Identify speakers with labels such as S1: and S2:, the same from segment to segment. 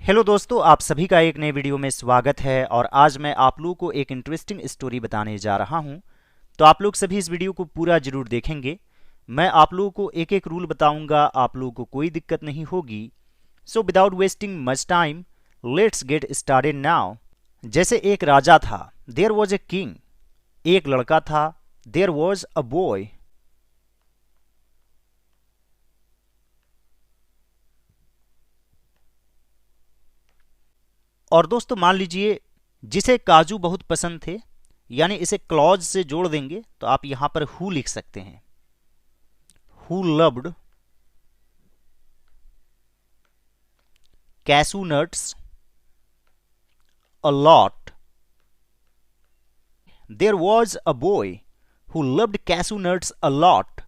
S1: Hello दोस्तों, आप सभी का एक नए वीडियो में स्वागत है। और आज मैं आप लोगों को एक इंटरेस्टिंग स्टोरी बताने जा रहा हूं। तो आप लोग सभी इस वीडियो को पूरा जरूर देखेंगे। मैं आप लोगों को एक एक रूल बताऊंगा, आप लोगों को कोई दिक्कत नहीं होगी। So without wasting much time, let's get started now. जैसे एक राजा था, देयर वॉज ए किंग। एक लड़का था, देयर वॉज अ बॉय। और दोस्तों मान लीजिए जिसे काजू बहुत पसंद थे, यानी इसे क्लॉज से जोड़ देंगे तो आप यहां पर हु लिख सकते हैं। Who loved cashew nuts a lot. There was a boy who loved cashew nuts a lot.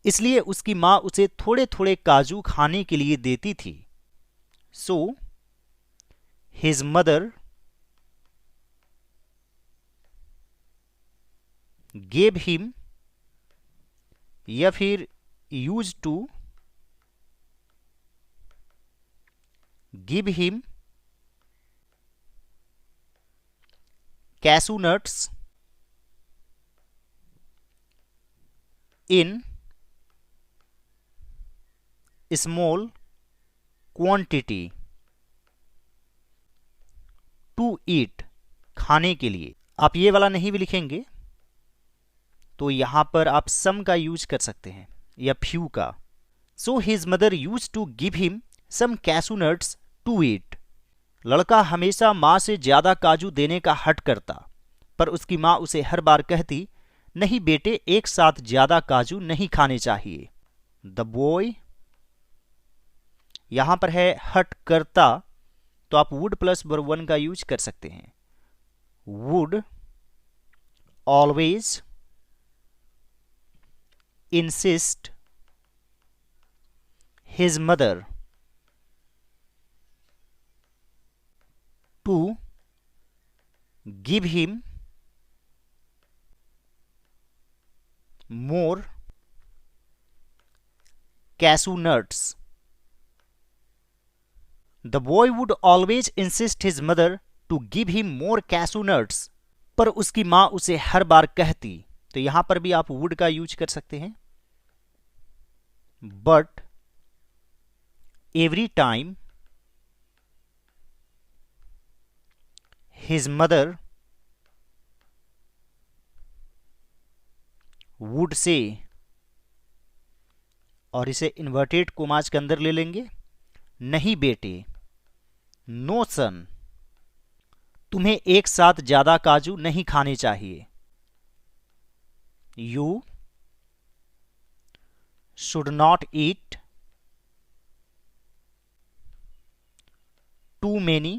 S1: इसलिए उसकी माँ उसे थोड़े थोड़े काजू खाने के लिए देती थी। So his mother gave him, या फिर used to give him cashew nuts in small quantity to eat, खाने के लिए। आप ये वाला नहीं भी लिखेंगे तो यहां पर आप सम का यूज कर सकते हैं या फ्यू का। So his mother use to give him some cashew nuts to eat. लड़का हमेशा माँ से ज्यादा काजू देने का हट करता, पर उसकी माँ उसे हर बार कहती, नहीं बेटे, एक साथ ज्यादा काजू नहीं खाने चाहिए। द बॉय, यहां पर है हट करता, तो आप वुड प्लस वर्ब वन का यूज कर सकते हैं। Would always insist his mother to give him more cashew nuts. The boy would always insist his mother to give him more cashew nuts. पर उसकी माँ उसे हर बार कहती, तो यहां पर भी आप would का यूज कर सकते हैं। But every time his mother would say, और इसे इन्वर्टेड कोमास के अंदर ले लेंगे, नहीं बेटे, नो सन, तुम्हें एक साथ ज्यादा काजू नहीं खाने चाहिए। You should not eat too many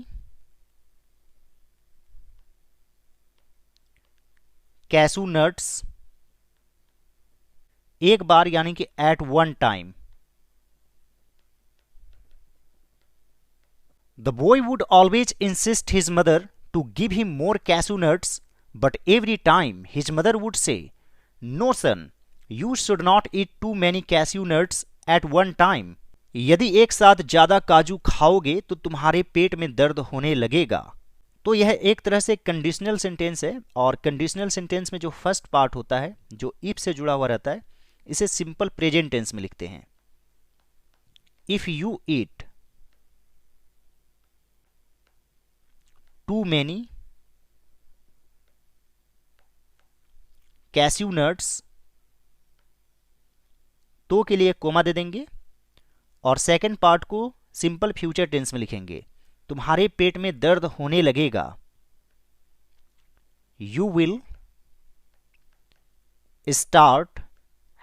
S1: cashew nuts, एक बार यानी कि at one time. The boy would always insist his mother to give him more cashew nuts, but every time his mother would say, no son, you should not eat too many cashew nuts at one time. यदि एक साथ ज्यादा काजू खाओगे तो तुम्हारे पेट में दर्द होने लगेगा। तो यह एक तरह से कंडीशनल सेंटेंस है, और कंडीशनल सेंटेंस में जो फर्स्ट पार्ट होता है जो इफ से जुड़ा हुआ रहता है, इसे सिंपल प्रेजेंट टेंस में लिखते हैं। If you eat too many cashew nuts, तो के लिए कोमा दे देंगे और सेकंड पार्ट को सिंपल फ्यूचर टेंस में लिखेंगे। तुम्हारे पेट में दर्द होने लगेगा। You will start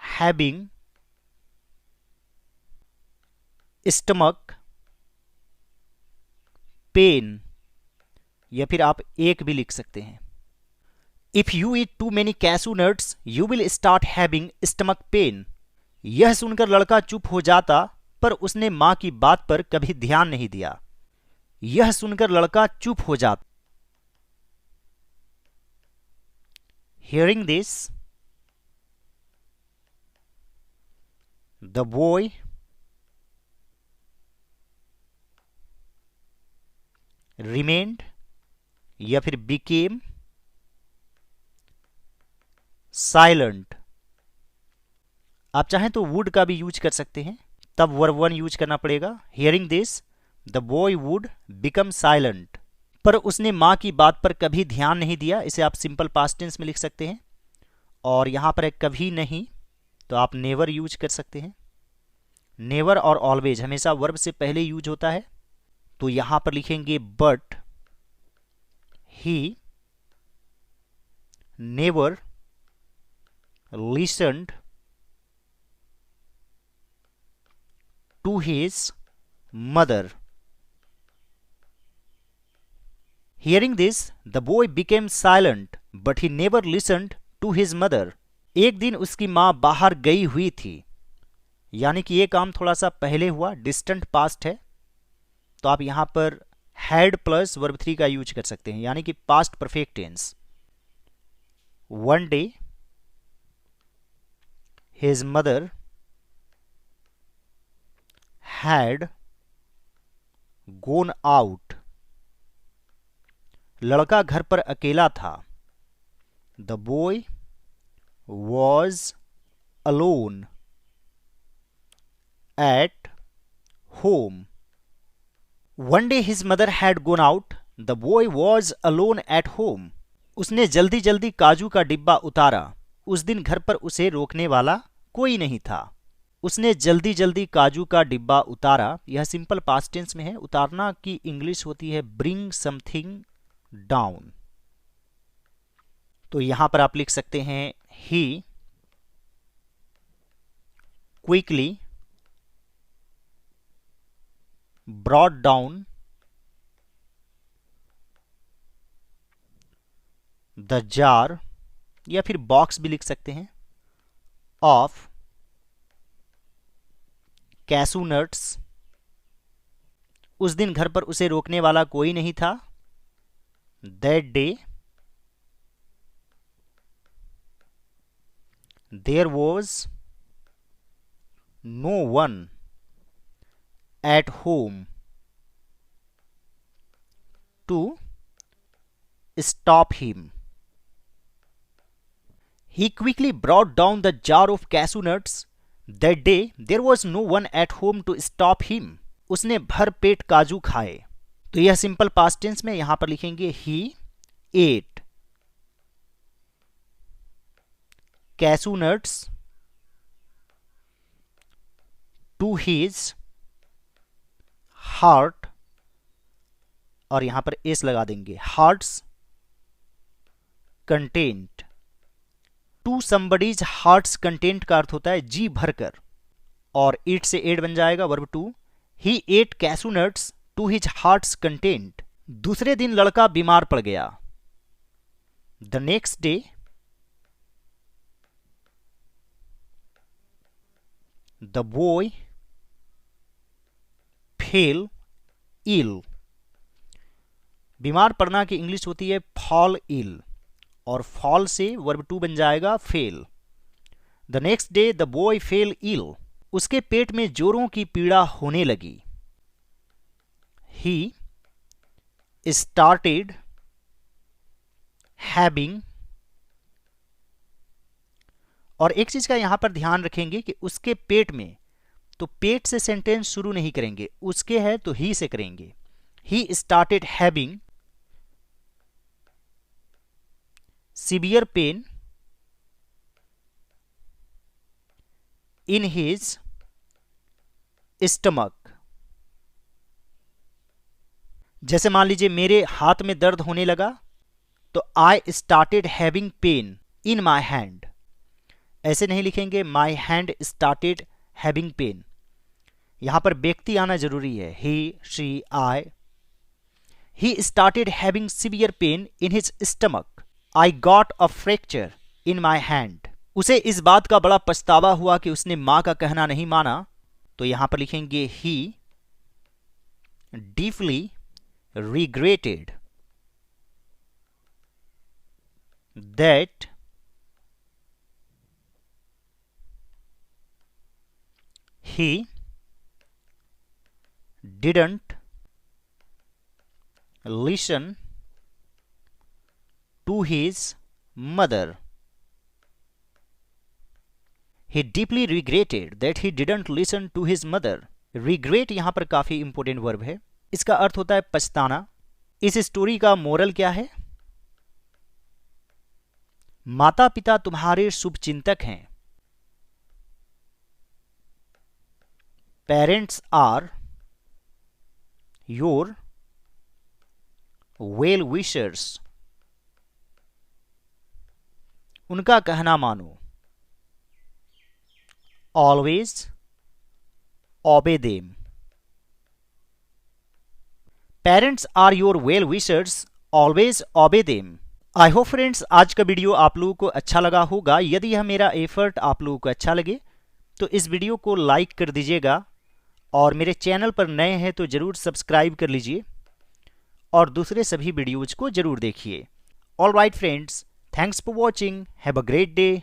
S1: having stomach pain, या फिर आप एक भी लिख सकते हैं। If you eat too many cashew nuts you will start having stomach pain. यह सुनकर लड़का चुप हो जाता, पर उसने मां की बात पर कभी ध्यान नहीं दिया। यह सुनकर लड़का चुप हो जाता। Hearing this the boy remained या फिर became silent। आप चाहें तो would का भी यूज कर सकते हैं, तब verb 1 यूज करना पड़ेगा। hearing this the boy would become silent। पर उसने माँ की बात पर कभी ध्यान नहीं दिया, इसे आप सिंपल पास्ट टेंस में लिख सकते हैं। और यहां पर है कभी नहीं, तो आप नेवर यूज कर सकते हैं। नेवर और ऑलवेज हमेशा वर्ब से पहले यूज होता है, तो यहां पर लिखेंगे but he never listened to his mother. Hearing this, the boy became silent, but he never listened to his mother। एक दिन उसकी माँ बाहर गई हुई थी, यानी कि ये काम थोड़ा सा पहले हुआ, डिस्टेंट पास्ट है, तो आप यहां पर हैड प्लस वर्ब 3 का यूज कर सकते हैं, यानी कि past perfect tense. One day his mother had gone out. लड़का घर पर अकेला था। The boy was alone at home. One day his mother had gone out, the boy was alone at home. उसने जल्दी जल्दी काजू का डिब्बा उतारा, उस दिन घर पर उसे रोकने वाला कोई नहीं था। उसने जल्दी जल्दी काजू का डिब्बा उतारा, यह सिंपल पास्ट टेंस में है। उतारना की इंग्लिश होती है ब्रिंग समथिंग डाउन। तो यहां पर आप लिख सकते हैं ही quickly brought down the jar, या फिर बॉक्स भी लिख सकते हैं, ऑफ कैसू नट्स। उस दिन घर पर उसे रोकने वाला कोई नहीं था। That day there was no one at home to stop him. He quickly brought down the jar of cashew nuts. That day there was no one at home to stop him. उसने भर पेट काजू खाए। तो यह simple past tense में यहां पर लिखेंगे he ate cashew nuts to his heart, और यहां पर एस लगा देंगे, heart's content। To somebody's heart's content का अर्थ होता है जी भरकर, और ईट से एड बन जाएगा verb two. He ate cashew nuts to his heart's content. दूसरे दिन लड़का बीमार पड़ गया। The next day the boy fell ill. बीमार पड़ना की इंग्लिश होती है फॉल इल, और फॉल से वर्ब टू बन जाएगा fell. The next day the boy fell ill. उसके पेट में जोरों की पीड़ा होने लगी। ही स्टार्टेड हैविंग, और एक चीज का यहां पर ध्यान रखेंगे कि उसके पेट में, तो पेट से सेंटेंस शुरू नहीं करेंगे, उसके है तो ही से करेंगे। He started having severe pain in his stomach। जैसे मान लीजिए मेरे हाथ में दर्द होने लगा, तो I started having pain in my hand। ऐसे नहीं लिखेंगे my hand started having pain, यहां पर व्यक्ति आना जरूरी है, he, she, I। He started having severe pain in his stomach। I got a fracture in my hand। उसे इस बात का बड़ा पछतावा हुआ कि उसने मां का कहना नहीं माना, तो यहां पर लिखेंगे he deeply regretted that he didn't listen to his mother. He deeply regretted that he didn't listen to his mother. Regret यहां पर काफी इंपोर्टेंट वर्ब है। इसका अर्थ होता है पछताना। इस स्टोरी का मोरल क्या है? माता पिता तुम्हारे शुभचिंतक हैं। Parents are your well wishers. उनका कहना मानो। Always obey them. Parents are your well wishers, always obey them. I hope friends आज का वीडियो आप लोगों को अच्छा लगा होगा। यदि यह मेरा एफर्ट आप लोगों को अच्छा लगे तो इस वीडियो को लाइक कर दीजिएगा और मेरे चैनल पर नए हैं तो ज़रूर सब्सक्राइब कर लीजिए और दूसरे सभी वीडियोज़ को ज़रूर देखिए। All right friends, thanks for watching, have a great day.